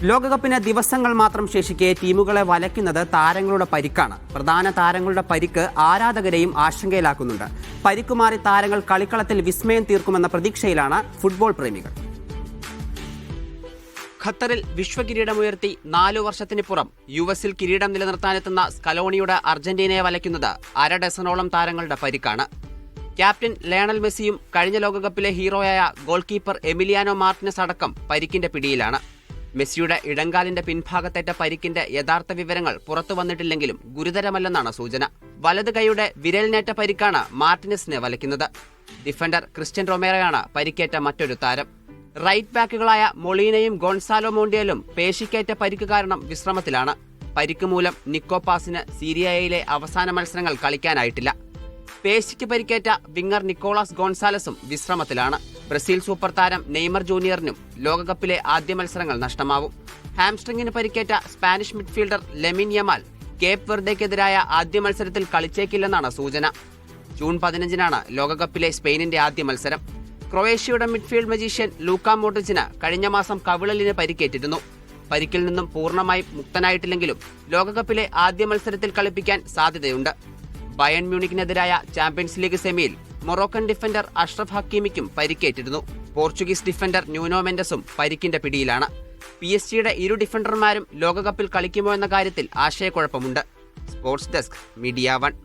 ലോകകപ്പിന് ദിവസങ്ങൾ മാത്രം ശേഷിക്കെ ടീമുകളെ വലയ്ക്കുന്നത് താരങ്ങളുടെ പരിക്കാണ്. പ്രധാന താരങ്ങളുടെ പരിക്ക് ആരാധകരെയും ആശങ്കയിലാക്കുന്നുണ്ട്. പരിക്കുമാറി താരങ്ങൾ കളിക്കളത്തിൽ വിസ്മയം തീർക്കുമെന്ന പ്രതീക്ഷയിലാണ് ഫുട്ബോൾ പ്രേമികൾ. ഖത്തറിൽ വിശ്വകിരീടമുയർത്തി 4 വർഷത്തിനിപ്പുറം യുഎസിൽ കിരീടം നിലനിർത്താനെത്തുന്ന സ്കലോണിയുടെ അർജന്റീനയെ വലയ്ക്കുന്നത് 1/2 ഡസനോളം താരങ്ങളുടെ പരിക്കാണ്. ക്യാപ്റ്റൻ ലയണൽ മെസ്സിയും കഴിഞ്ഞ ലോകകപ്പിലെ ഹീറോയായ ഗോൾ കീപ്പർ എമിലിയാനോ മാർട്ടിനസ് അടക്കം പരിക്കിന്റെ പിടിയിലാണ്. മെസ്സിയുടെ ഇടങ്കാലിന്റെ പിൻഭാഗത്തേറ്റ പരിക്കിന്റെ യഥാർത്ഥ വിവരങ്ങൾ പുറത്തു വന്നിട്ടില്ലെങ്കിലും ഗുരുതരമല്ലെന്നാണ് സൂചന. വലത് കൈയുടെ വിരലിനേറ്റ പരിക്കാണ് മാർട്ടിനസിനെ വലയ്ക്കുന്നത്. ഡിഫൻഡർ ക്രിസ്റ്റ്യൻ റൊമേറോയാണ് പരിക്കേറ്റ മറ്റൊരു താരം. റൈറ്റ് ബാക്കുകളായ മൊളീനയും ഗോൺസാലോ മോണ്ടിയലും പേശിക്കേറ്റ പരിക്ക് കാരണം വിശ്രമത്തിലാണ്. പരിക്ക് മൂലം നിക്കോ പാസിന് സീരിയയിലെ അവസാന മത്സരങ്ങൾ കളിക്കാനായിട്ടില്ല. പേശിക്ക് പരിക്കേറ്റ വിങ്ങർ നിക്കോളാസ് ഗോൺസാലസും വിശ്രമത്തിലാണ്. ബ്രസീൽ സൂപ്പർ താരം നെയ്മർ ജൂനിയറിനും ലോകകപ്പിലെ ആദ്യ മത്സരങ്ങൾ നഷ്ടമാവും. ഹാംസ്ട്രിങ്ങിന് പരിക്കേറ്റ സ്പാനിഷ് മിഡ്ഫീൽഡർ ലെമിൻ യമാൽ കേപ്പ് വെർഡെക്കെതിരായ ആദ്യ മത്സരത്തിൽ കളിച്ചേക്കില്ലെന്നാണ് സൂചന. ജൂൺ 15-നാണ് ലോകകപ്പിലെ സ്പെയിനിന്റെ ആദ്യ മത്സരം. ക്രൊയേഷ്യയുടെ മിഡ്ഫീൽഡ് മജീഷ്യൻ ലൂക്ക മോഡ്രിച്ചിന് കഴിഞ്ഞ മാസം കവിളലിന് പരിക്കേറ്റിരുന്നു. പരിക്കിൽ നിന്നും പൂർണ്ണമായി മുക്തനായിട്ടില്ലെങ്കിലും ലോകകപ്പിലെ ആദ്യ മത്സരത്തിൽ കളിപ്പിക്കാൻ സാധ്യതയുണ്ട്. ബയൺ മ്യൂണിക്കിനെതിരായ ചാമ്പ്യൻസ് ലീഗ് സെമിയിൽ മൊറോക്കൻ ഡിഫൻഡർ അഷ്റഫ് ഹക്കീമിക്കും പരിക്കേറ്റിരുന്നു. പോർച്ചുഗീസ് ഡിഫൻഡർ ന്യൂനോ മെൻഡസും പരിക്കിന്റെ പിടിയിലാണ്. PSG-യുടെ ഇരു ഡിഫൻഡർമാരും ലോകകപ്പിൽ കളിക്കുമോ എന്ന കാര്യത്തിൽ ആശയക്കുഴപ്പമുണ്ട്. Sports desk, media 1.